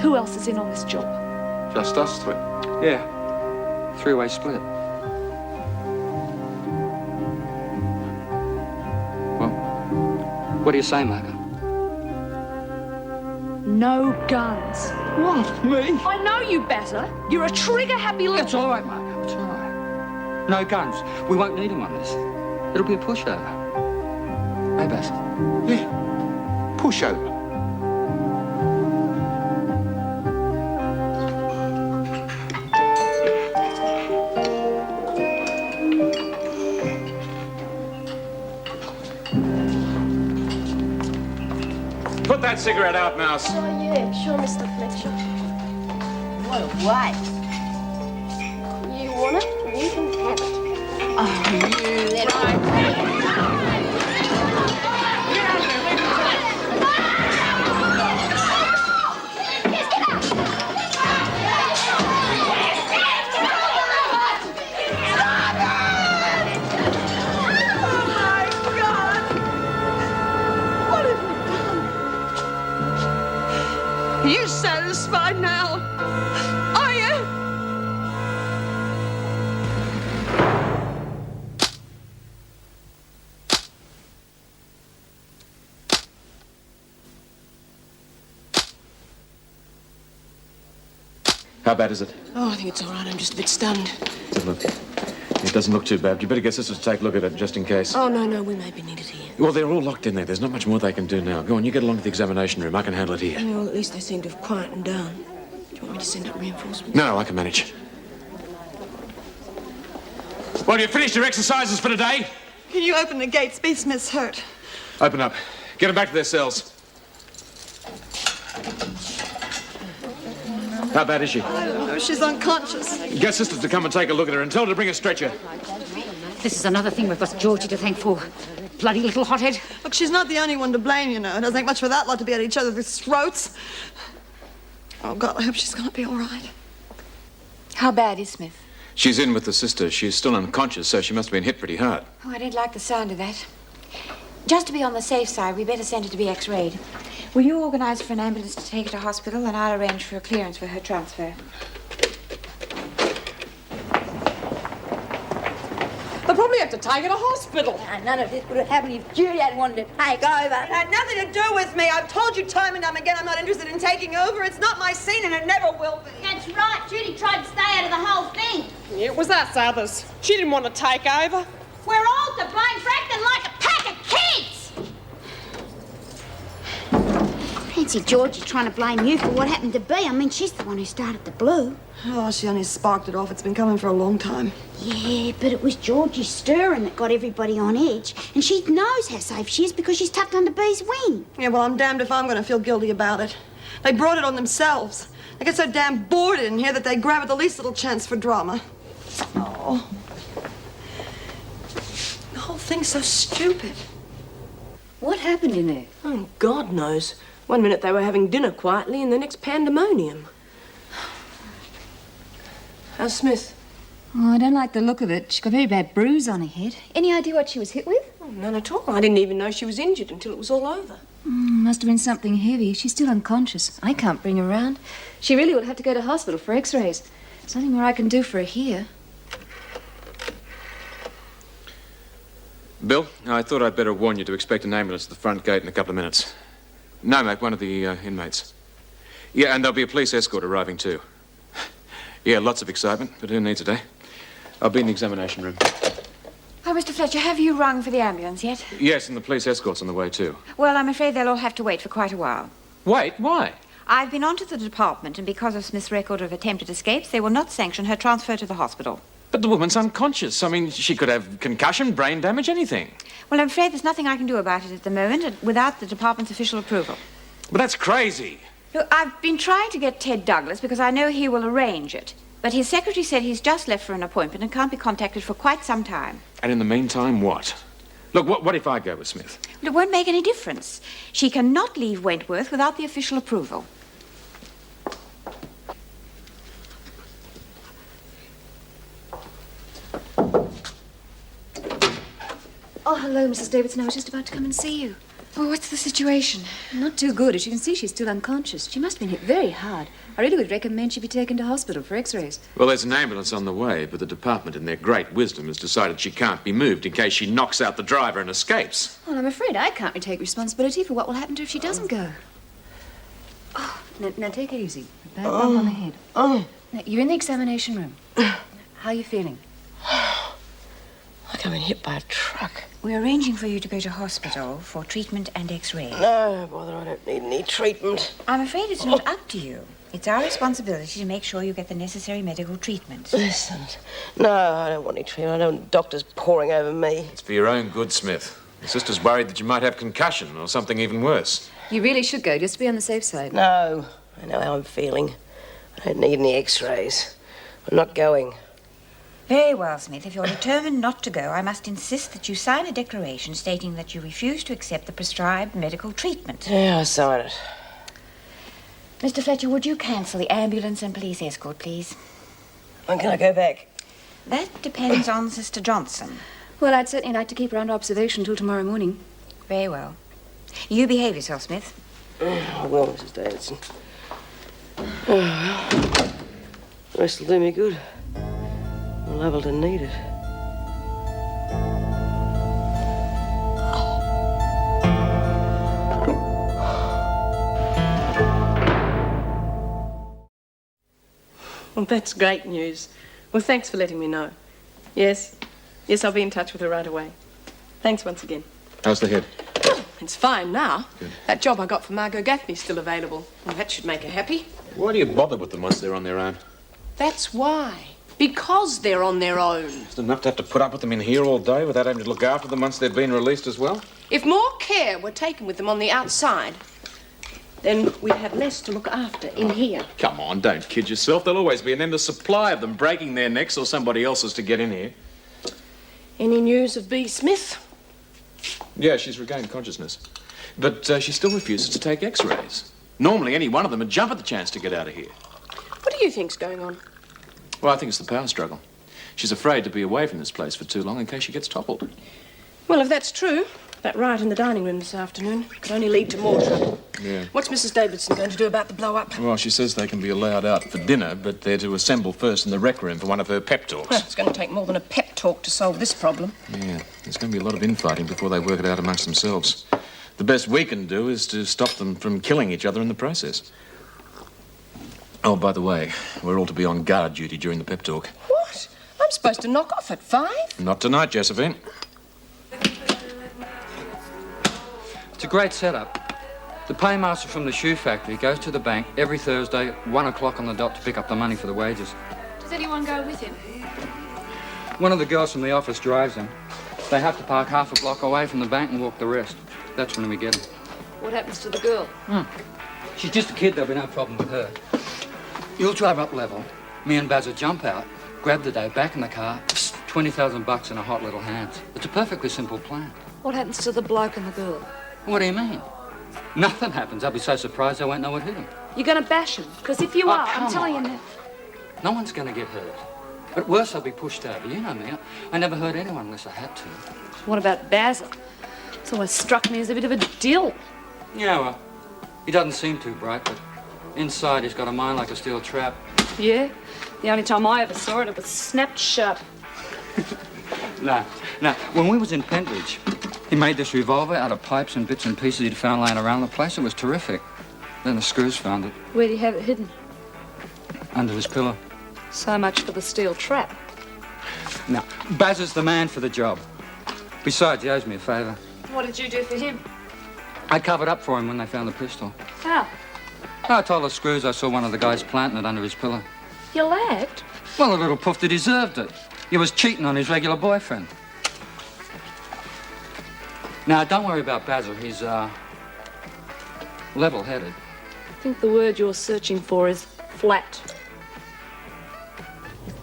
Who else is in on this job? Just us three. Yeah. Three-way split. Well, what do you say, Margot? No guns. What? Me? I know you better. You're a trigger-happy little... It's all right, Margot. It's all right. No guns. We won't need them on this. It'll be a pushover. Hey, Bassett. Yeah. Pushover. Put that cigarette out, Mouse. Oh, yeah, sure, Mr. Fletcher. What a waste. You want it? You can have it. Oh, you little... Are you satisfied now? Are you? How bad is it? Oh, I think it's all right. I'm just a bit stunned. Look, it doesn't look too bad. You better get sisters to take a look at it, just in case. Oh, no, we may be needed here. Well, they're all locked in there. There's not much more they can do now. Go on, you get along to the examination room. I can handle it here. Well, at least they seem to have quietened down. Do you want me to send up reinforcements? No, I can manage. Well, you finished your exercises for today? Can you open the gates? B. Smith's hurt. Open up. Get them back to their cells. How bad is she? I don't know. She's unconscious. Get sisters to come and take a look at her and tell her to bring a stretcher. This is another thing we've got Georgie to thank for. Bloody little hothead. Look, she's not the only one to blame, you know. It doesn't take much for that lot to be at each other's throats. Oh, God, I hope she's going to be all right. How bad is Smith? She's in with the sister. She's still unconscious, so she must have been hit pretty hard. Oh, I don't like the sound of that. Just to be on the safe side, we better send her to be x-rayed. Will you organise for an ambulance to take her to hospital, and I'll arrange for a clearance for her transfer. They'll probably have to take her to hospital. None of this would have happened if Judy had wanted to take over. It had nothing to do with me. I've told you time and time again I'm not interested in taking over. It's not my scene and it never will be. That's right. Judy tried to stay out of the whole thing. Yeah, it was us others. She didn't want to take over. We're all to blame for acting like a pack of kids. Fancy Georgie trying to blame you for what happened to B. I mean, she's the one who started the blue. Oh, she only sparked it off. It's been coming for a long time. Yeah, but it was Georgie's stirring that got everybody on edge. And she knows how safe she is because she's tucked under B's wing. Yeah, well, I'm damned if I'm going to feel guilty about it. They brought it on themselves. They get so damn bored in here that they grab at the least little chance for drama. Oh. The whole thing's so stupid. What happened in there? Oh, God knows. One minute they were having dinner quietly, and the next pandemonium. How's Smith? Oh, I don't like the look of it. She's got a very bad bruise on her head. Any idea what she was hit with? Oh, none at all. I didn't even know she was injured until it was all over. Must have been something heavy. She's still unconscious. I can't bring her round. She really will have to go to hospital for x-rays. There's nothing more I can do for her here. Bill, I thought I'd better warn you to expect an ambulance at the front gate in a couple of minutes. No, Mac, one of the inmates. Yeah, and there'll be a police escort arriving too. Yeah, lots of excitement, but who needs it, eh? I'll be in the examination room. Oh, Mr. Fletcher, have you rung for the ambulance yet? Yes, and the police escort's on the way too. Well, I'm afraid they'll all have to wait for quite a while. Wait, why? I've been on to the department, and because of Smith's record of attempted escapes, they will not sanction her transfer to the hospital. But the woman's unconscious. I mean, she could have concussion, brain damage, anything. Well, I'm afraid there's nothing I can do about it at the moment without the department's official approval. But that's crazy. Look, I've been trying to get Ted Douglas because I know he will arrange it. But his secretary said he's just left for an appointment and can't be contacted for quite some time. And in the meantime, what? Look, what if I go with Smith? Well, it won't make any difference. She cannot leave Wentworth without the official approval. Oh, hello, Mrs. Davidson. I was just about to come and see you. Well, what's the situation? Not too good. As you can see, she's still unconscious. She must have been hit very hard. I really would recommend she be taken to hospital for x-rays. Well, there's an ambulance on the way, but the department, in their great wisdom, has decided she can't be moved in case she knocks out the driver and escapes. Well, I'm afraid I can't take responsibility for what will happen to her if she doesn't go. Oh, now take it easy. A bad bump on the head. Oh. Now, you're in the examination room. How are you feeling? Like I've been hit by a truck. We're arranging for you to go to hospital for treatment and x-ray. No, bother, I don't need any treatment. I'm afraid it's not up to you. It's our responsibility to make sure you get the necessary medical treatment. Listen, no, I don't want any treatment. I don't want doctors poring over me. It's for your own good, Smith. Your sister's worried that you might have concussion or something even worse. You really should go, just to be on the safe side. No, I know how I'm feeling. I don't need any x-rays. I'm not going. Very well, Smith. If you're determined not to go, I must insist that you sign a declaration stating that you refuse to accept the prescribed medical treatment. Yeah, I'll sign it. Mr. Fletcher, would you cancel the ambulance and police escort, please? When can I go back? That depends on Sister Johnson. Well, I'd certainly like to keep her under observation till tomorrow morning. Very well. You behave yourself, Smith. I will, Mrs. Davidson. Oh, well. The rest will do me good. I'm liable to need it. Well, that's great news. Well, thanks for letting me know. Yes, I'll be in touch with her right away. Thanks once again. How's the head? It's fine now. Good. That job I got for Margot Gaffney's still available. Well, that should make her happy. Why do you bother with them once they're on their own? That's why. Because they're on their own. Is it enough to have to put up with them in here all day without having to look after them once they've been released as well? If more care were taken with them on the outside, then we'd have less to look after in here. Come on, don't kid yourself. There'll always be an endless supply of them breaking their necks or somebody else's to get in here. Any news of B. Smith? Yeah, she's regained consciousness. But she still refuses to take x-rays. Normally, any one of them would jump at the chance to get out of here. What do you think's going on? Well, I think it's the power struggle. She's afraid to be away from this place for too long in case she gets toppled. Well, if that's true, that riot in the dining room this afternoon could only lead to more trouble. Yeah. What's Mrs. Davidson going to do about the blow-up? Well, she says they can be allowed out for dinner, but they're to assemble first in the rec room for one of her pep talks. Well, it's going to take more than a pep talk to solve this problem. Yeah, there's going to be a lot of infighting before they work it out amongst themselves. The best we can do is to stop them from killing each other in the process. Oh, by the way, we're all to be on guard duty during the pep talk. What? I'm supposed to knock off at 5? Not tonight, Josephine. It's a great setup. The paymaster from the shoe factory goes to the bank every Thursday, 1 o'clock on the dot, to pick up the money for the wages. Does anyone go with him? One of the girls from the office drives him. They have to park half a block away from the bank and walk the rest. That's when we get them. What happens to the girl? She's just a kid, there'll be no problem with her. You'll drive up level. Me and Bazza jump out, grab the dough back in the car, psst, $20,000 in her hot little hands. It's a perfectly simple plan. What happens to the bloke and the girl? What do you mean? Nothing happens. I'll be so surprised I won't know what hit him. You're going to bash him? Because if you Oh, are, come I'm telling on. you now. No one's going to get hurt. At worst, I'll be pushed over. You know me. I never hurt anyone unless I had to. What about Basil? It's always struck me as a bit of a dill. Yeah, well, he doesn't seem too bright, but inside he's got a mind like a steel trap. Yeah? The only time I ever saw it, it was snapped shut. No. When we was in Pentridge, he made this revolver out of pipes and bits and pieces he'd found lying around the place. It was terrific. Then the screws found it Where do you have it hidden? under his pillow. So much for the steel trap. Now, Baz is the man for the job. Besides, he owes me a favour. What did you do for him? I covered up for him when they found the pistol. How? I told the screws I saw one of the guys planting it under his pillow. You lagged? Well, the little poofter deserved it. He was cheating on his regular boyfriend. Now, don't worry about Basil. He's, level-headed. I think the word you're searching for is flat.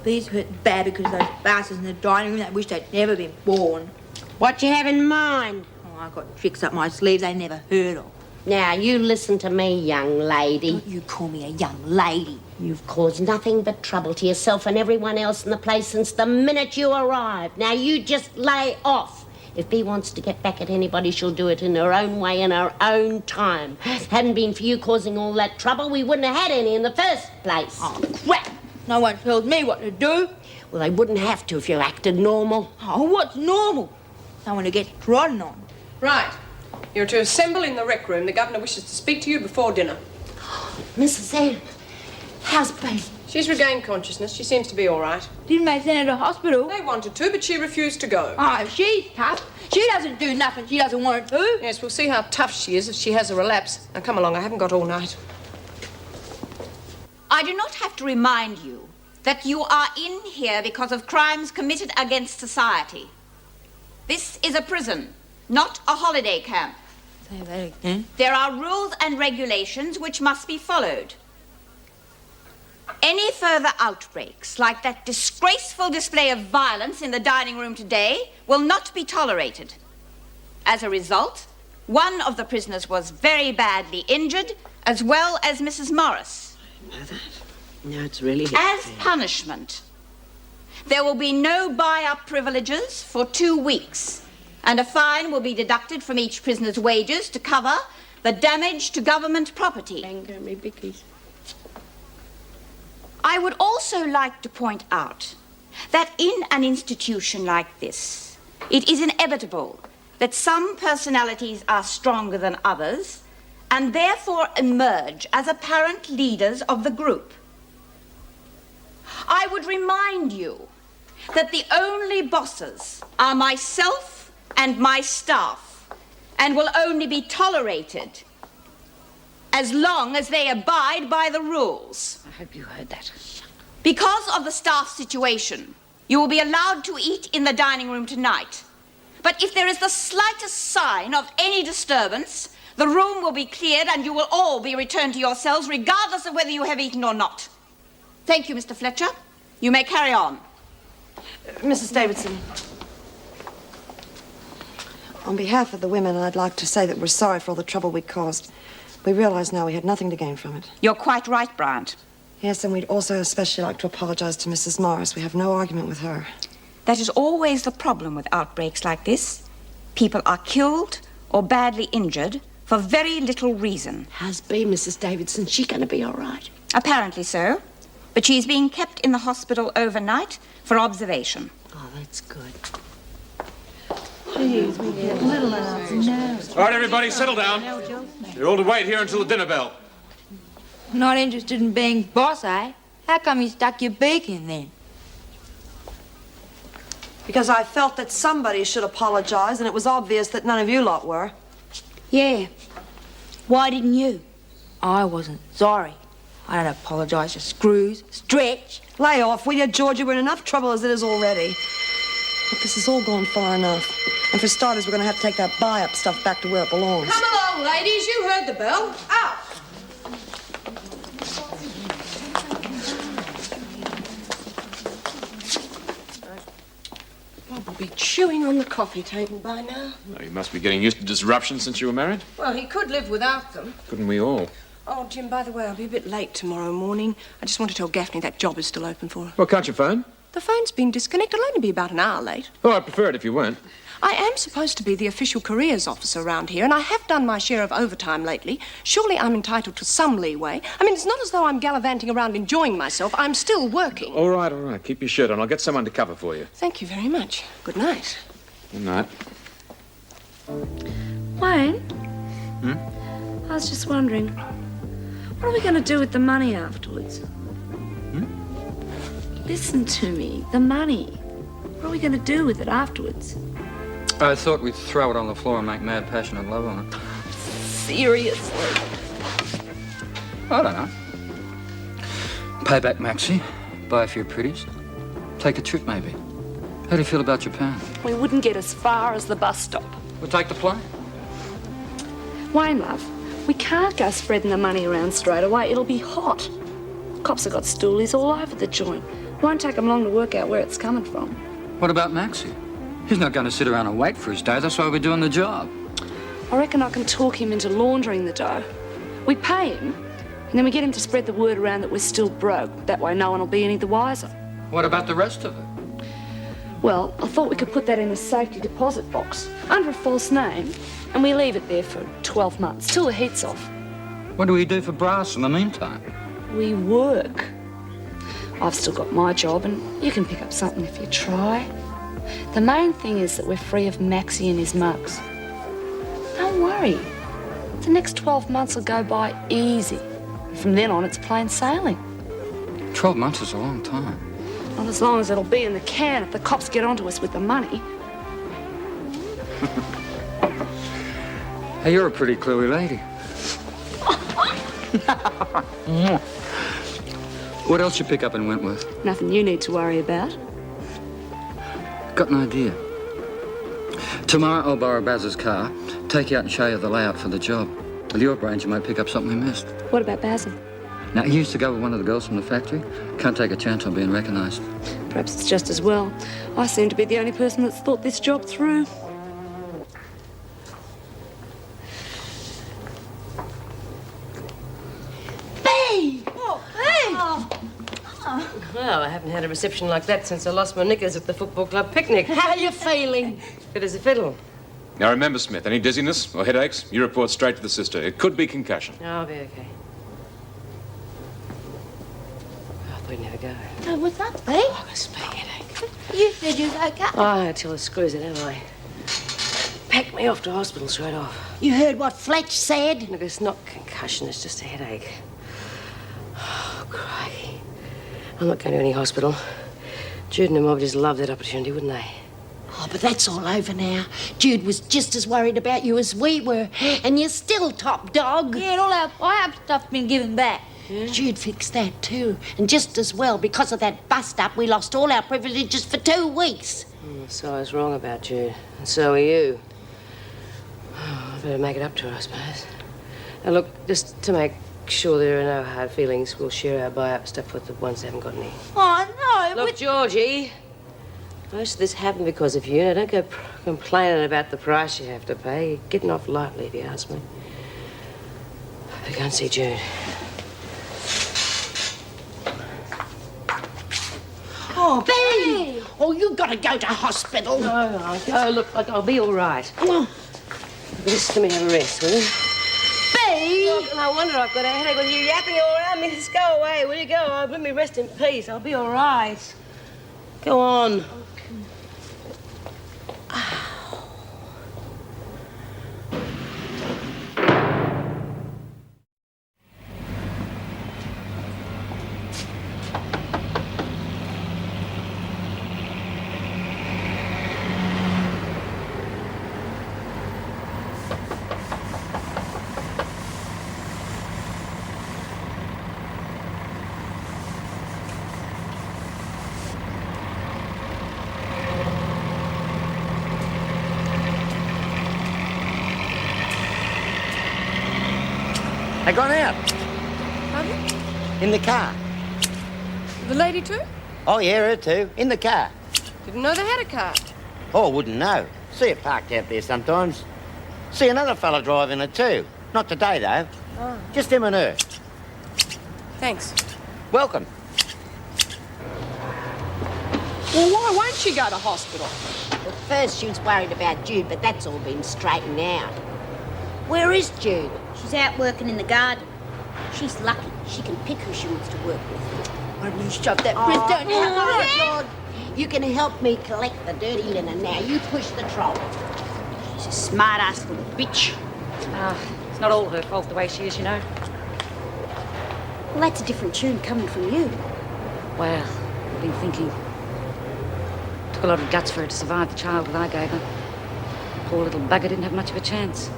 These hurt bad because of those bastards in the dining room that wish they'd never been born. What you have in mind? Oh, I've got tricks up my sleeves they never heard of. Now, you listen to me, young lady. Don't you call me a young lady. You've caused nothing but trouble to yourself and everyone else in the place since the minute you arrived. Now, you just lay off. If Bea wants to get back at anybody, she'll do it in her own way, in her own time. Hadn't been for you causing all that trouble, we wouldn't have had any in the first place. Oh, crap! No one tells me what to do. Well, they wouldn't have to if you acted normal. Oh, what's normal? Someone to get trodden on. Right. You're to assemble in the rec room. The governor wishes to speak to you before dinner. Mrs. Ed, how's Bea? She's regained consciousness. She seems to be all right. Didn't they send her to hospital? They wanted to, but she refused to go. Oh, she's tough. She doesn't do nothing she doesn't want to. Yes, we'll see how tough she is if she has a relapse. Now, come along. I haven't got all night. I do not have to remind you that you are in here because of crimes committed against society. This is a prison, not a holiday camp. Say that again. There are rules and regulations which must be followed. Any further outbreaks, like that disgraceful display of violence in the dining room today, will not be tolerated. As a result, one of the prisoners was very badly injured, as well as Mrs. Morris. I didn't know that. No, it's really... As punishment, there will be no buy-up privileges for 2 weeks, and a fine will be deducted from each prisoner's wages to cover the damage to government property. Anger me, bickies. I would also like to point out that in an institution like this, it is inevitable that some personalities are stronger than others and therefore emerge as apparent leaders of the group. I would remind you that the only bosses are myself and my staff, and will only be tolerated as long as they abide by the rules. I hope you heard that. Because of the staff situation, you will be allowed to eat in the dining room tonight. But if there is the slightest sign of any disturbance, the room will be cleared and you will all be returned to your cells, regardless of whether you have eaten or not. Thank you, Mr. Fletcher. You may carry on. Mrs. Davidson. On behalf of the women, I'd like to say that we're sorry for all the trouble we caused. We realize now we had nothing to gain from it. You're quite right, Bryant. Yes, and we'd also especially like to apologize to Mrs. Morris. We have no argument with her. That is always the problem with outbreaks like this. People are killed or badly injured for very little reason. How's Bea, Mrs. Davidson? She going to be all right? Apparently so. But she's being kept in the hospital overnight for observation. Oh, that's good. Jeez, we get little enough. No. All right, everybody, settle down. You're all to wait here until the dinner bell. Not interested in being boss, eh? How come you stuck your beak in then? Because I felt that somebody should apologize, and it was obvious that none of you lot were. Yeah. Why didn't you? I wasn't sorry. I don't apologize to Screws, Stretch. Lay off, will you, Georgie? We're in enough trouble as it is already. But this has all gone far enough. And for starters, we're going to have to take that buy-up stuff back to where it belongs. Come along, ladies. You heard the bell. Out. Bob will be chewing on the coffee table by now. Oh, you must be getting used to disruption since you were married. Well, he could live without them. Couldn't we all? Oh, Jim, by the way, I'll be a bit late tomorrow morning. I just want to tell Gaffney that job is still open for her. Well, can't you phone? The phone's been disconnected. I'll only be about an hour late. Oh, I'd prefer it if you weren't. I am supposed to be the official careers officer around here, and I have done my share of overtime lately. Surely I'm entitled to some leeway. I mean, it's not as though I'm gallivanting around enjoying myself. I'm still working. All right, all right. Keep your shirt on. I'll get someone to cover for you. Thank you very much. Good night. Good night. Wayne? I was just wondering, what are we going to do with the money afterwards? Listen to me, the money. What are we going to do with it afterwards? I thought we'd throw it on the floor and make mad passionate love on it. Seriously? I don't know. Pay back Maxie, buy a few pretties, take a trip maybe. How do you feel about Japan? We wouldn't get as far as the bus stop. We'll take the plane. Wayne, love, we can't go spreading the money around straight away. It'll be hot. Cops have got stoolies all over the joint. Won't take them long to work out where it's coming from. What about Maxie? He's not going to sit around and wait for his day. That's why we're doing the job. I reckon I can talk him into laundering the dough. We pay him, and then we get him to spread the word around that we're still broke. That way no one will be any the wiser. What about the rest of it? Well, I thought we could put that in a safety deposit box under a false name, and we leave it there for 12 months, till the heat's off. What do we do for brass in the meantime? We work. I've still got my job, and you can pick up something if you try. The main thing is that we're free of Maxie and his mugs. Don't worry. The next 12 months will go by easy. From then on, it's plain sailing. 12 months is a long time. Not as long as it'll be in the can if the cops get onto us with the money. Hey, you're a pretty cluey lady. What else you pick up in Wentworth? Nothing you need to worry about. Got an idea. Tomorrow I'll borrow Baz's car, take you out and show you the layout for the job. With your brains, you might pick up something we missed. What about Basil? Now, he used to go with one of the girls from the factory. Can't take a chance on being recognised. Perhaps it's just as well. I seem to be the only person that's thought this job through. Bea! Oh, hey! Well, I haven't had a reception like that since I lost my knickers at the football club picnic. How you feeling? Fit as a fiddle. Now remember, Smith, any dizziness or headaches, you report straight to the sister. It could be concussion. I'll be okay. I thought you'd never go. Oh, what's up, Bea? I've got a splitting headache. You said you was okay. Oh, I had till the screws it, haven't I? Packed me off to hospital straight off. You heard what Fletch said? Look, it's not concussion, it's just a headache. Oh, crikey. I'm not going to any hospital. Jude and the mob just love that opportunity, wouldn't they? Oh, but that's all over now. Jude was just as worried about you as we were, and you're still top dog. Yeah, and all our stuff's been given back. Yeah. Jude fixed that too, and just as well. Because of that bust-up, we lost all our privileges for 2 weeks. So I was wrong about Jude, and so are you. Oh, I better make it up to her, I suppose. Now, look, just to make sure there are no hard feelings, we'll share our buy-up stuff with the ones that haven't got any. Oh, no. Look, Georgie, most of this happened because of you. Now, don't go complaining about the price you have to pay. You're getting off lightly, if you ask me. I go and see Jude. Oh, Bea! Oh, you've got to go to hospital. No, I'll go. Look, I'll be all right. Just let me have a rest, will you? Bea! Look, no wonder I've got a headache with you yapping all around me. Just go away, will you? Go. Let me rest in peace. I'll be all right. Go on. They gone out. Pardon? In the car. The lady too? Oh, yeah, her too. In the car. Didn't know they had a car. Oh, wouldn't know. See it parked out there sometimes. See another fella driving it too. Not today, though. Oh. Just him and her. Thanks. Welcome. Well, why won't she go to hospital? At first, she was worried about Jude, but that's all been straightened out. Where is Jude? She's out working in the garden. She's lucky. She can pick who she wants to work with. Why don't you shove that breath down your throat? You can help me collect the dirty linen now. You push the trolley. She's a smart-ass little bitch. It's not all her fault the way she is, you know. Well, that's a different tune coming from you. Well, I've been thinking. Took a lot of guts for her to survive the childhood I gave her. Poor little bugger didn't have much of a chance.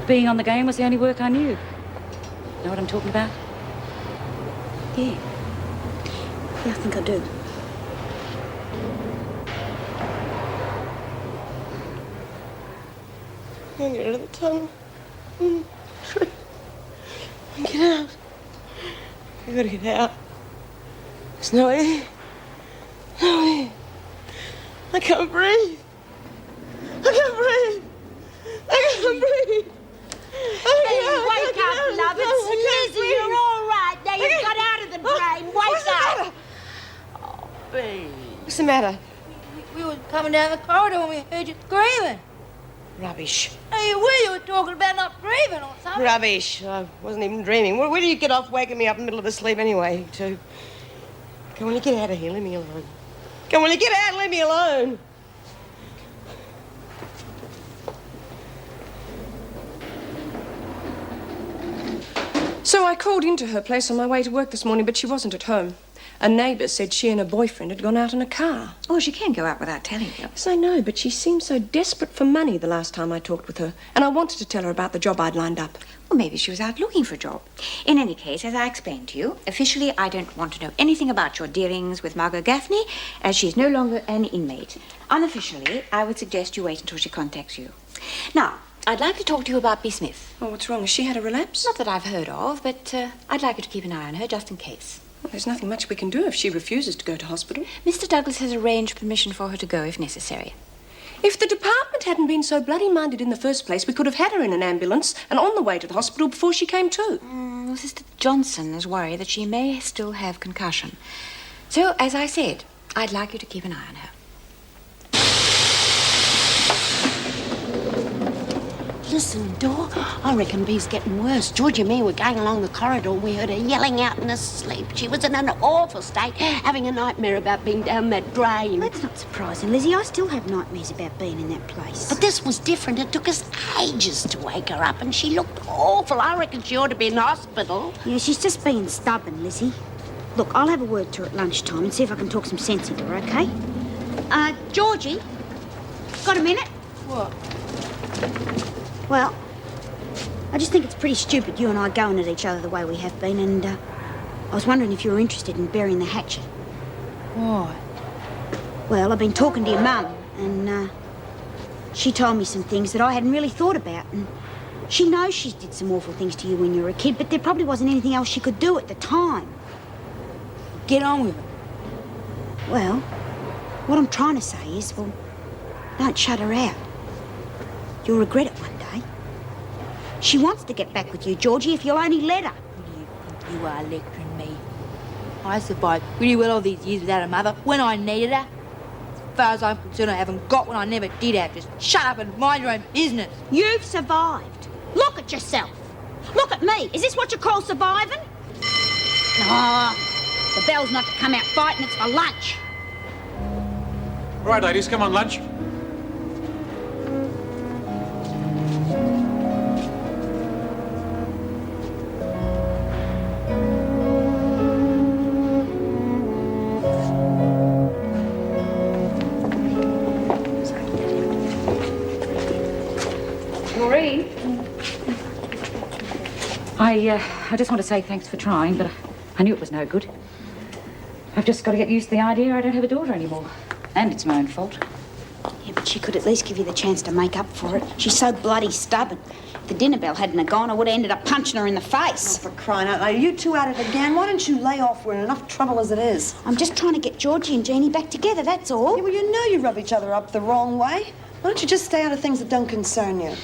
Being on the game was the only work I knew. Know what I'm talking about? Yeah. Yeah, I think I do. I'm get out of the tunnel. Get out. I gotta get out. There's no air. No air. I can't breathe. I can't breathe. I can't breathe. Hey, wake up, love. It's Lizzie. You're all right. Now you've got out of the drain. Wake up. Oh, Bea. the matter? We were coming down the corridor and we heard you screaming. Rubbish. Hey, you were talking about not grieving or something. Rubbish. I wasn't even dreaming. Where do you get off waking me up in the middle of the sleep anyway, too? Come on, you get out of here. Leave me alone. Come on, you get out and leave me alone. So I called into her place on my way to work this morning, but she wasn't at home. A neighbour said she and her boyfriend had gone out in a car. Oh, she can go out without telling you. Yes, I know, but she seemed so desperate for money the last time I talked with her, and I wanted to tell her about the job I'd lined up. Well, maybe she was out looking for a job. In any case, as I explained to you, officially I don't want to know anything about your dealings with Margot Gaffney, as she's no longer an inmate. Unofficially, I would suggest you wait until she contacts you. Now, I'd like to talk to you about B. Smith. Oh, what's wrong? Has she had a relapse? Not that I've heard of, but I'd like you to keep an eye on her just in case. Well, there's nothing much we can do if she refuses to go to hospital. Mr. Douglas has arranged permission for her to go if necessary. If the department hadn't been so bloody minded in the first place, we could have had her in an ambulance and on the way to the hospital before she came to. Well, Sister Johnson is worried that she may still have concussion. So, as I said, I'd like you to keep an eye on her. Listen, Dor, I reckon Bee's getting worse. George and me were going along the corridor and we heard her yelling out in her sleep. She was in an awful state, having a nightmare about being down that drain. That's not surprising, Lizzie. I still have nightmares about being in that place. But this was different. It took us ages to wake her up and she looked awful. I reckon she ought to be in hospital. Yeah, she's just being stubborn, Lizzie. Look, I'll have a word to her at lunchtime and see if I can talk some sense into her, okay? Georgie, got a minute? What? Well, I just think it's pretty stupid you and I going at each other the way we have been, and I was wondering if you were interested in burying the hatchet. Why? Well, I've been talking to your mum, and she told me some things that I hadn't really thought about, and she knows she did some awful things to you when you were a kid, but there probably wasn't anything else she could do at the time. Get on with it. Well, what I'm trying to say is, well, don't shut her out. You'll regret it one day. She wants to get back with you, Georgie, if you'll only let her. You are lecturing me. I survived pretty well all these years without a mother when I needed her. As far as I'm concerned, I haven't got one I never did have. Just shut up and mind your own business. You've survived. Look at yourself. Look at me. Is this what you call surviving? No. The bell's not to come out fighting, it's for lunch. All right, ladies, come on, lunch. Maureen? I just want to say thanks for trying, but I knew it was no good. I've just got to get used to the idea I don't have a daughter anymore. And it's my own fault. Yeah, but she could at least give you the chance to make up for it. She's so bloody stubborn. If the dinner bell hadn't have gone, I would have ended up punching her in the face. Oh, for crying out loud. Are you two at it again? Why don't you lay off? We're in enough trouble as it is. I'm just trying to get Georgie and Jeannie back together, that's all. Yeah, well, you know you rub each other up the wrong way. Why don't you just stay out of things that don't concern you?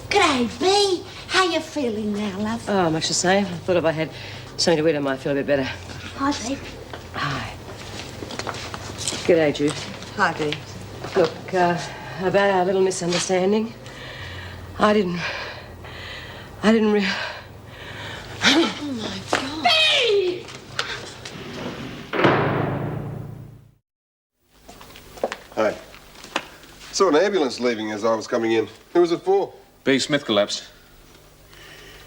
G'day, Bee. How you feeling now, love? Oh, much the same. I thought if I had something to eat, I might feel a bit better. Hi, babe. Hi. G'day, Jude. Hi, Bee. Look, about our little misunderstanding, I didn't really... Oh, my God. Bee! Hey. Saw an ambulance leaving as I was coming in. Who was it for? B. Smith collapsed.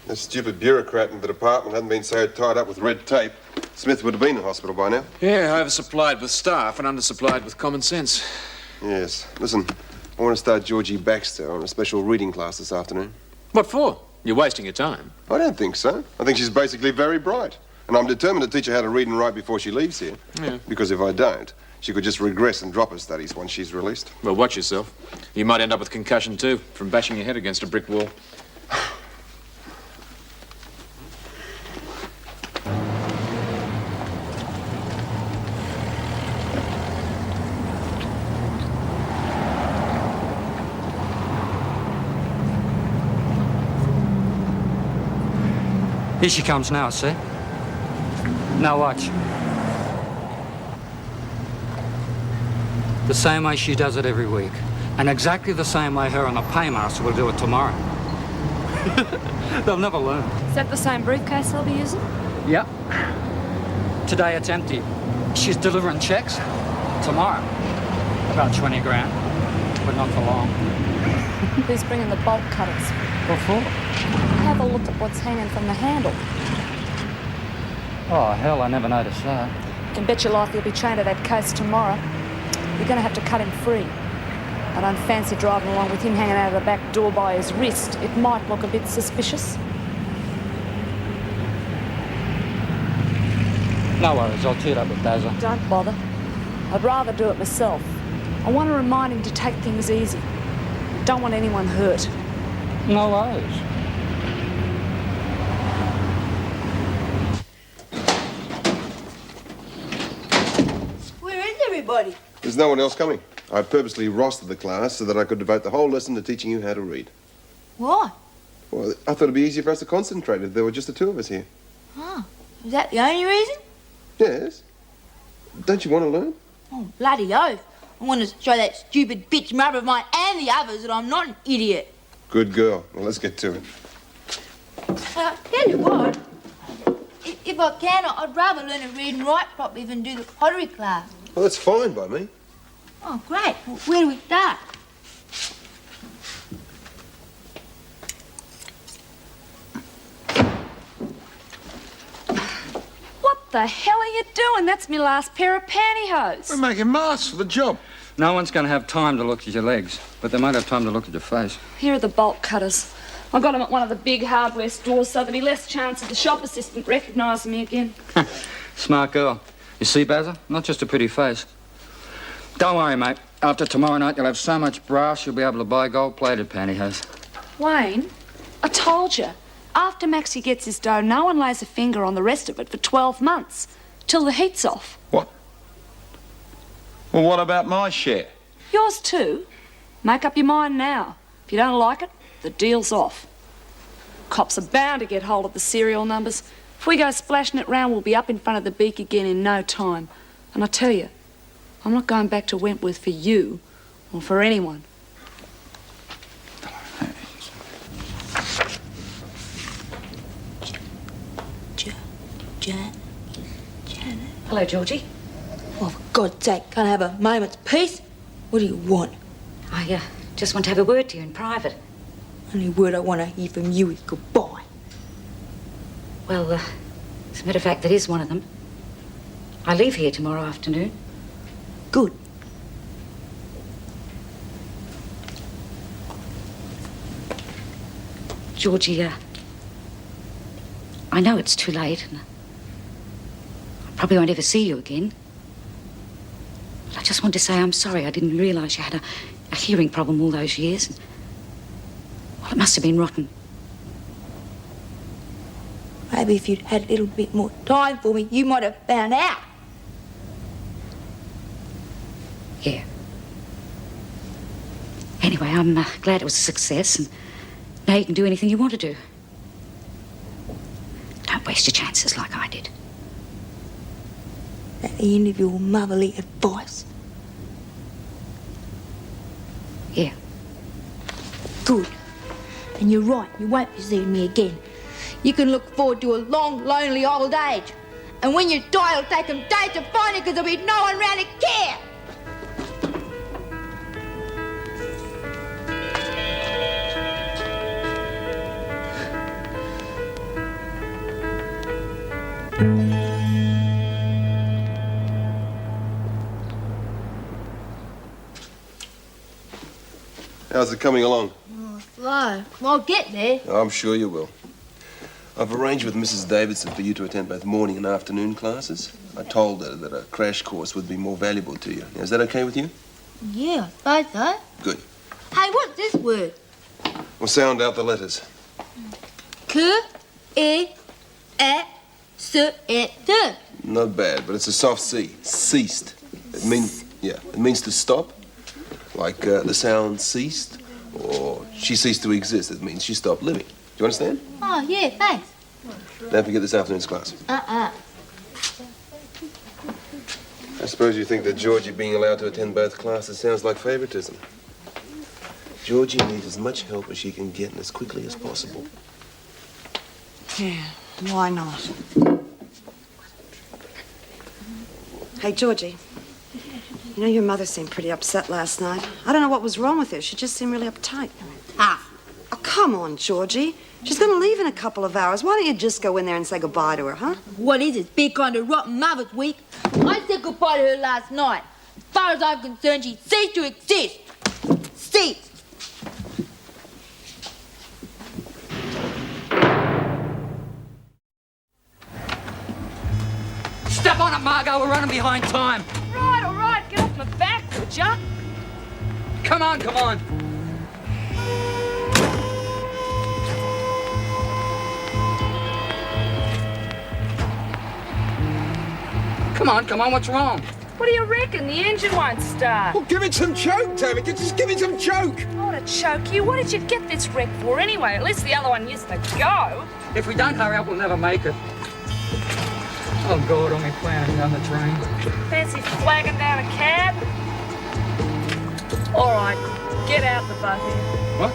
A stupid bureaucrat in the department hadn't been so tied up with red tape. Smith would have been in hospital by now. Yeah, oversupplied with staff and undersupplied with common sense. Yes. Listen, I want to start Georgie Baxter on a special reading class this afternoon. What for? You're wasting your time. I don't think so. I think she's basically very bright. And I'm determined to teach her how to read and write before she leaves here. Yeah. Because if I don't, she could just regress and drop her studies once she's released. Well, watch yourself. You might end up with concussion, too, from bashing your head against a brick wall. Here she comes now, see? Now watch. The same way she does it every week. And exactly the same way her and the paymaster will do it tomorrow. They'll never learn. Is that the same briefcase they'll be using? Yep. Today it's empty. She's delivering checks. Tomorrow, about 20 grand. But not for long. Who's bringing the bolt cutters? What for? Have a look at what's hanging from the handle. Oh, hell, I never noticed that. You can bet your life you'll be chained to that case tomorrow. You're going to have to cut him free. I don't fancy driving along with him hanging out of the back door by his wrist. It might look a bit suspicious. No worries, I'll tee it up with Bazza. Don't bother. I'd rather do it myself. I want to remind him to take things easy. Don't want anyone hurt. No worries. Where is everybody? There's no one else coming. I purposely rostered the class so that I could devote the whole lesson to teaching you how to read. Why? Well, I thought it'd be easier for us to concentrate if there were just the two of us here. Oh, is that the only reason? Yes. Don't you want to learn? Oh, bloody oath. I want to show that stupid bitch mother of mine and the others that I'm not an idiot. Good girl. Well, let's get to it. Tell you what, if I can, I'd rather learn to read and write properly than do the pottery class. Well, that's fine by me. Oh, great. Well, where do we start? What the hell are you doing? That's my last pair of pantyhose. We're making masks for the job. No one's going to have time to look at your legs, but they might have time to look at your face. Here are the bolt cutters. I got them at one of the big hardware stores so there'll be less chance of the shop assistant recognising me again. Smart girl. You see, Bazza? Not just a pretty face. Don't worry, mate. After tomorrow night, you'll have so much brass you'll be able to buy gold-plated pantyhose. Wayne, I told you. After Maxie gets his dough, no one lays a finger on the rest of it for 12 months, till the heat's off. What? Well, what about my share? Yours too. Make up your mind now. If you don't like it, the deal's off. Cops are bound to get hold of the serial numbers. If we go splashing it round, we'll be up in front of the beak again in no time. And I tell you, I'm not going back to Wentworth for you or for anyone. Janet. Hello, Georgie. Oh, for God's sake, can't I have a moment's peace? What do you want? I just want to have a word to you in private. Only word I want to hear from you is goodbye. Well, as a matter of fact, that is one of them. I leave here tomorrow afternoon. Good. Georgie, I know it's too late, and I probably won't ever see you again. But I just want to say I'm sorry. I didn't realise you had a hearing problem all those years. Well, it must have been rotten. Maybe if you'd had a little bit more time for me, you might have found out. Yeah. Anyway, I'm glad it was a success, and now you can do anything you want to do. Don't waste your chances like I did. At the end of your motherly advice. Yeah. Good. And you're right, you won't be seeing me again. You can look forward to a long, lonely old age. And when you die, it'll take them days to find you because there'll be no one around to care. How's it coming along? Oh, slow. I'll get there. I'm sure you will. I've arranged with Mrs. Davidson for you to attend both morning and afternoon classes. I told her that a crash course would be more valuable to you. Now, is that okay with you? Yeah, I suppose so. Good. Hey, what's this word? We'll sound out the letters. K, E, A, S, E, T. Not bad, but it's a soft C. Ceased. It means to stop. Like the sound ceased, or she ceased to exist. It means she stopped living. Do you understand? Oh, yeah, thanks. Don't forget this afternoon's class. I suppose you think that Georgie being allowed to attend both classes sounds like favoritism. Georgie needs as much help as she can get and as quickly as possible. Yeah, why not? Hey, Georgie. You know, your mother seemed pretty upset last night. I don't know what was wrong with her. She just seemed really uptight. Ah. Oh, come on, Georgie. She's going to leave in a couple of hours. Why don't you just go in there and say goodbye to her, huh? What is it? Big kind of rotten Mother's Week? I said goodbye to her last night. As far as I'm concerned, she ceased to exist. Ceased. Step on it, Margot. We're running behind time. Right, all right. Get off my back, would ya? Come on, come on. Come on, what's wrong? What do you reckon? The engine won't start. Well, give it some choke, Tammy. Just give it some choke. I want to choke you. What did you get this wreck for anyway? At least the other one used to go. If we don't hurry up, we'll never make it. Oh, God, only planning down the drain. Fancy flagging down a cab? All right, get out the both of you. What?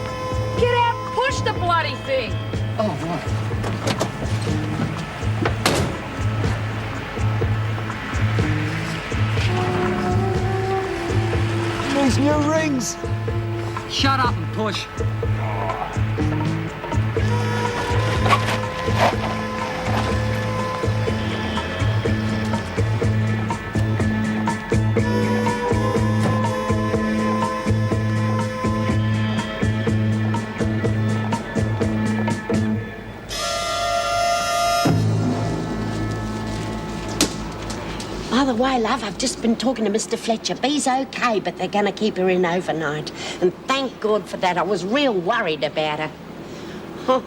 Get out, push the bloody thing. Oh, right. These new rings. Shut up and push. By the way, love, I've just been talking to Mr. Fletcher. Bee's okay, but they're going to keep her in overnight. And thank God for that. I was real worried about her. Huh.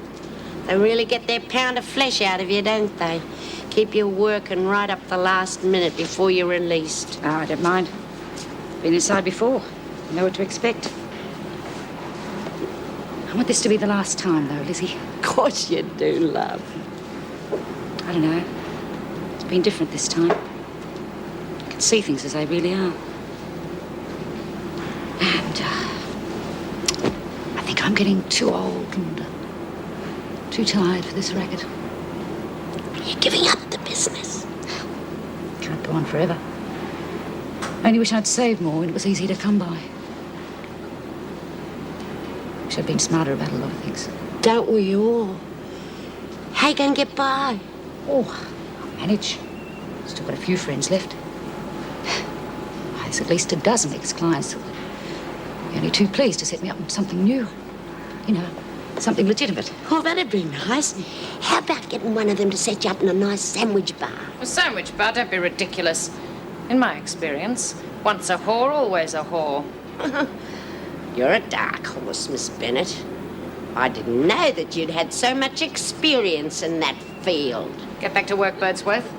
They really get their pound of flesh out of you, don't they? Keep you working right up the last minute before you're released. Oh, I don't mind. Been inside before. I know what to expect. I want this to be the last time, though, Lizzie. Of course you do, love. I don't know. It's been different this time. I can see things as they really are. And I think I'm getting too old and too tired for this racket. You're giving up the business. Can't go on forever. Only wish I'd saved more when it was easy to come by. Wish I'd been smarter about a lot of things. Don't we all? How you going to get by? Oh, I'll manage. Still got a few friends left. There's at least a dozen ex-clients. They're only too pleased to set me up on something new. You know, something legitimate. Oh, that'd be nice. How about getting one of them to set you up in a nice sandwich bar? A sandwich bar? Don't be ridiculous. In my experience, once a whore, always a whore. You're a dark horse, Miss Bennett. I didn't know that you'd had so much experience in that field. Get back to work, Birdsworth.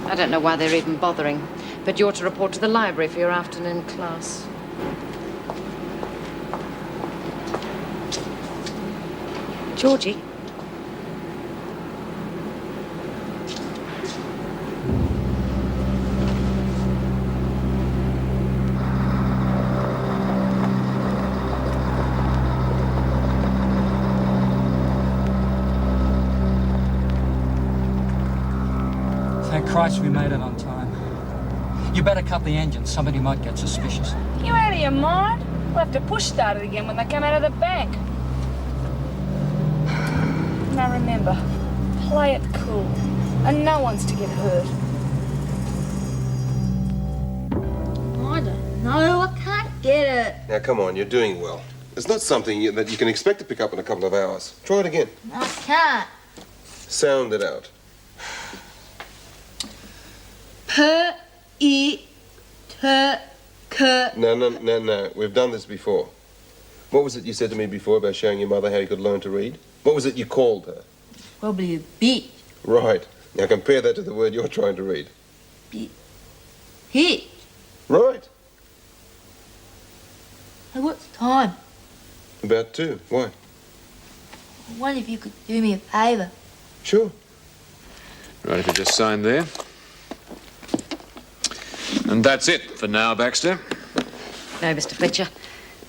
I don't know why they're even bothering, but you're to report to the library for your afternoon class. Georgie? Thank Christ we made it on time. You better cut the engine. Somebody might get suspicious. You out of your mind? We'll have to push start it again when they come out of the bank. Now remember, play it cool. And no one's to get hurt. I don't know. I can't get it. Now, come on, you're doing well. It's not something that you can expect to pick up in a couple of hours. Try it again. I can't. Sound it out. No. We've done this before. What was it you said to me before about showing your mother how you could learn to read? What was it you called her? Probably a bitch. Right. Now compare that to the word you're trying to read. Hitch. Right. Hey, what's time? About 2. Why? I wonder if you could do me a favour. Sure. Right, if you just sign there. And that's it for now, Baxter. No, Mr. Fletcher.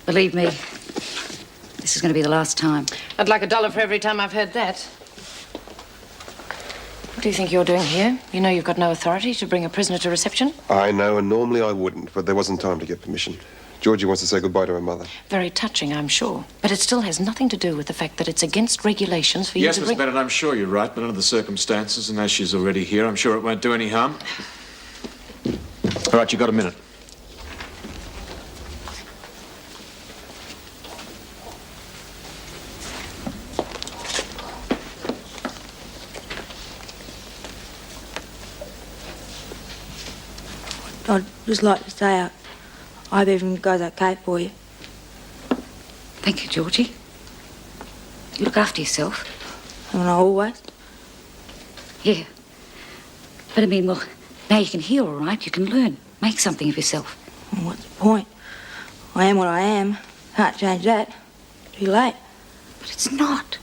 Believe me, this is going to be the last time. I'd like $1 for every time I've heard that. What do you think you're doing here? You know you've got no authority to bring a prisoner to reception? I know, and normally I wouldn't, but there wasn't time to get permission. Georgie wants to say goodbye to her mother. Very touching, I'm sure. But it still has nothing to do with the fact that it's against regulations for you Yes, to Miss bring... Bennett, I'm sure you're right, but under the circumstances, and as she's already here, I'm sure it won't do any harm. All right, you got a minute. I'd just like to say I hope everything goes okay for you. Thank you, Georgie. You look after yourself. Haven't I always? Yeah. But I mean, well, now you can heal, all right? You can learn. Make something of yourself. Well, what's the point? I am what I am. Can't change that. Too late. But it's not.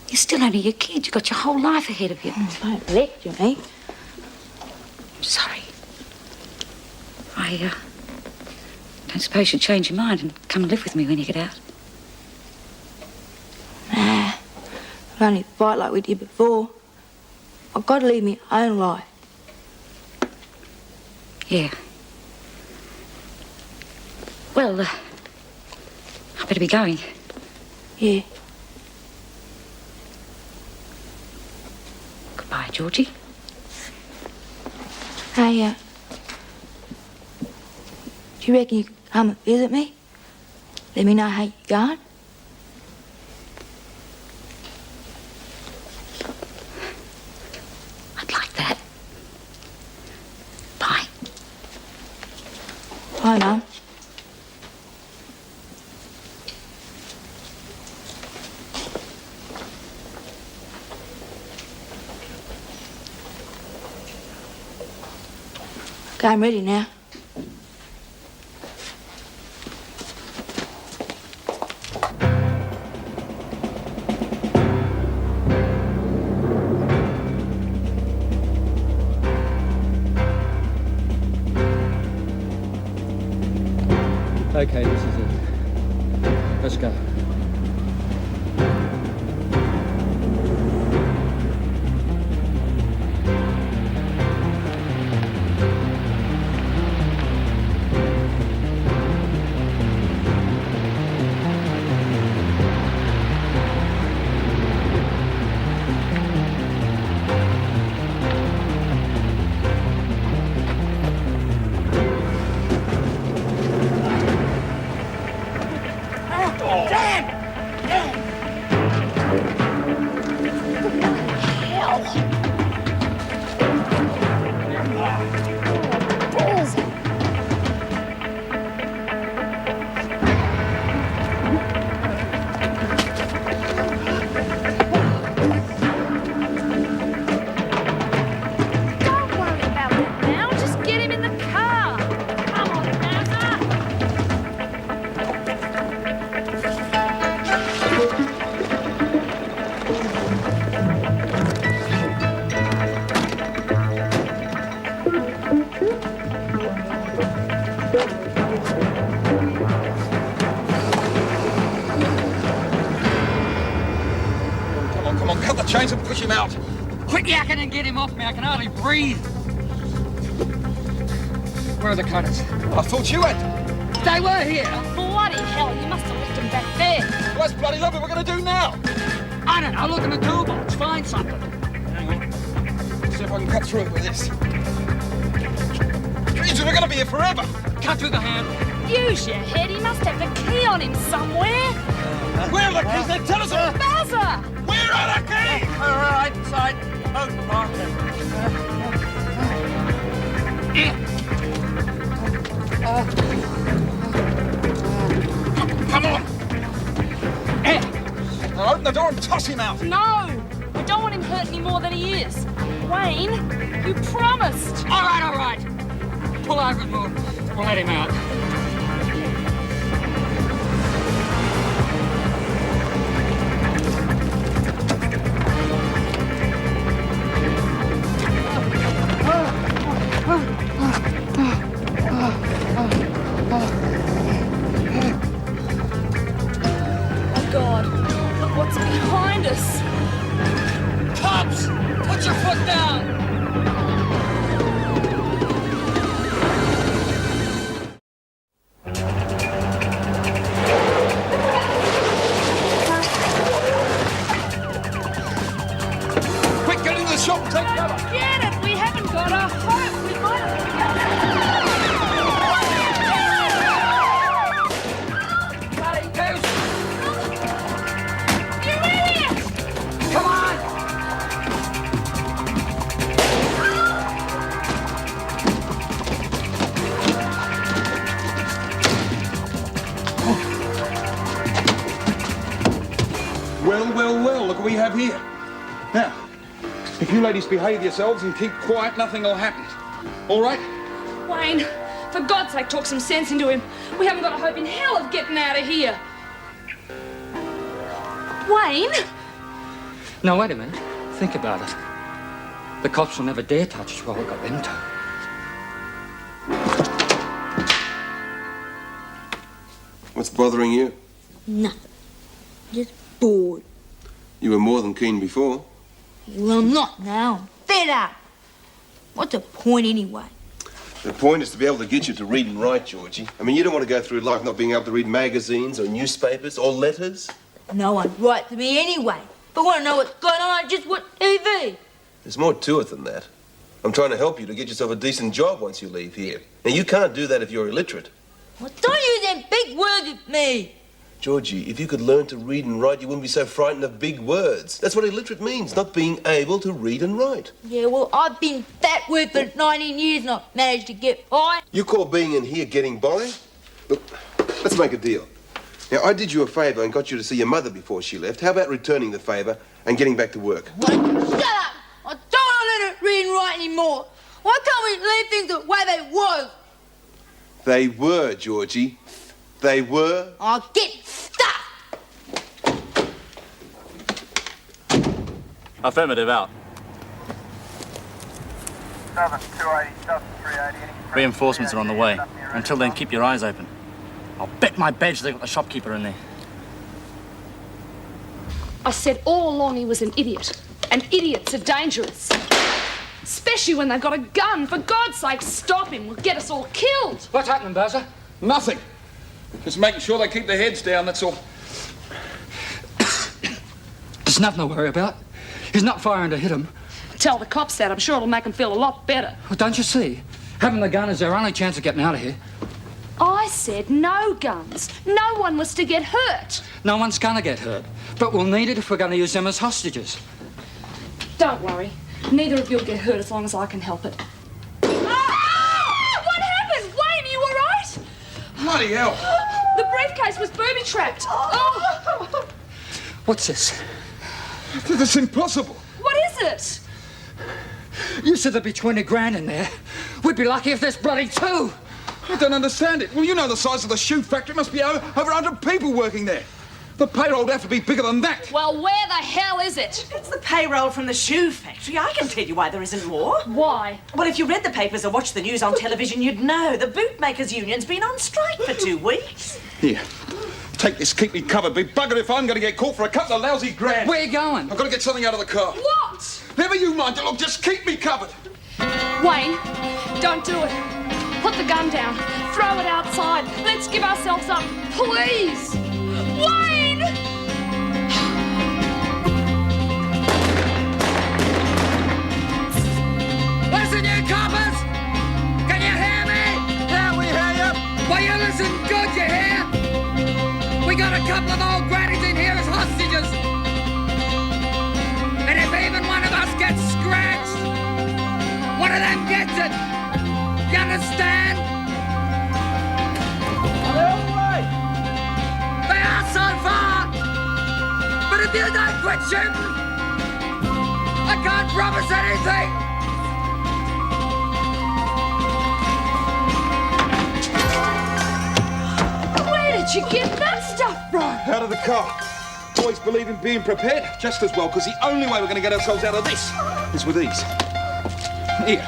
You're still only a kid. You've got your whole life ahead of you. Don't lecture me. I'm sorry. I don't suppose you'd change your mind and come and live with me when you get out. Nah. I'll only fight like we did before. I've got to lead my own life. Yeah. Well, I better be going. Yeah. Goodbye, Georgie. Hey, do you reckon you could come and visit me? Let me know how you're going? I'd like that. Bye. Bye, Mum. Okay, I'm ready now. Okay, this is it. Let's go. Come on, cut the chains and push him out. Quit yakking and get him off me. I can hardly breathe. Where are the cutters? I thought you had. They were here. Bloody hell, you must have left him back there. What's bloody lovely we're going to do now? I don't know. Look in the toolbox. Find something. Hang on. See if I can cut through it with this. Jesus, we're going to be here forever. Cut through the handle. Use your head. He must have the key on him somewhere. Where are the keys? Then tell us all. Bowser! Where are the keys? Right side. Oh, Martin. Come on. Now open the door and toss him out. No! I don't want him hurt any more than he is. Wayne, you promised. All right. Pull over and we'll let him out. what's behind us. Cops! Put your foot down! Quick, get into the shop and take cover. Get it! We haven't got a hope. We might have Bloody goose! You idiot! Come on! Well, well, well, look what we have here. Now, if you ladies behave yourselves and keep quiet, nothing will happen. All right? Wayne, for God's sake, talk some sense into him. We haven't got a hope in hell of getting out of here. Wayne? Now, wait a minute. Think about it. The cops will never dare touch us while we've got them to. What's bothering you? Nothing. Just bored. You were more than keen before. Well, I'm not now. I'm fed up. What's the point anyway? The point is to be able to get you to read and write, Georgie. I mean, you don't want to go through life not being able to read magazines or newspapers or letters. No one writes to me anyway. If I want to know what's going on, I just watch TV. There's more to it than that. I'm trying to help you to get yourself a decent job once you leave here. Now, you can't do that if you're illiterate. Well, don't use them big words with me. Georgie, if you could learn to read and write, you wouldn't be so frightened of big words. That's what illiterate means, not being able to read and write. Yeah, well, I've been that word for 19 years and I've managed to get by. You call being in here getting by? Look, let's make a deal. Now, I did you a favour and got you to see your mother before she left. How about returning the favour and getting back to work? Shut up! I don't want to let her read and write anymore. Why can't we leave things the way they was? They were, Georgie. They were. I'll get stuff! Affirmative, out. 280, 380. Reinforcements are on the way. Until then, keep your eyes open. I'll bet my badge they've got the shopkeeper in there. I said all along he was an idiot. And idiots are dangerous. Especially when they've got a gun. For God's sake, stop him. We'll get us all killed. What's happening, Bowser? Nothing. Just making sure they keep their heads down, that's all. There's nothing to worry about. He's not firing to hit him. Tell the cops that. I'm sure it'll make them feel a lot better. Well, don't you see? Having the gun is our only chance of getting out of here. I said no guns. No one was to get hurt. No one's gonna get hurt, but we'll need it if we're gonna use them as hostages. Don't worry. Neither of you'll get hurt as long as I can help it. Ah! What happened? Wayne, are you all right? Bloody hell. The briefcase was booby-trapped. Oh! What's this? That's impossible. What is it? You said there'd be 20 grand in there. We'd be lucky if there's bloody 2. I don't understand it. Well, you know the size of the shoe factory. It must be over 100 people working there. The payroll would have to be bigger than that. Well, where the hell is it? It's the payroll from the shoe factory. I can tell you why there isn't more. Why? Well, if you read the papers or watched the news on television, you'd know. The bootmakers' union's been on strike for 2 weeks. Here, take this, keep me covered. Be buggered if I'm going to get caught for a couple of lousy grand. Where you going? I've got to get something out of the car. What? Never you mind. Look, just keep me covered. Wayne, don't do it. Put the gun down. Throw it outside. Let's give ourselves up. Please. Wayne! Listen, you coppers! Can you hear me? Yeah, we hear you. Well, you listen good, you hear? We got a couple of old grannies in here as hostages. And if even one of us gets scratched, one of them gets it. You understand? They are so far. But if you don't quit shooting, I can't promise anything. Where did you get that stuff from? Out of the car. Always believe in being prepared just as well, because the only way we're going to get ourselves out of this is with these. Here.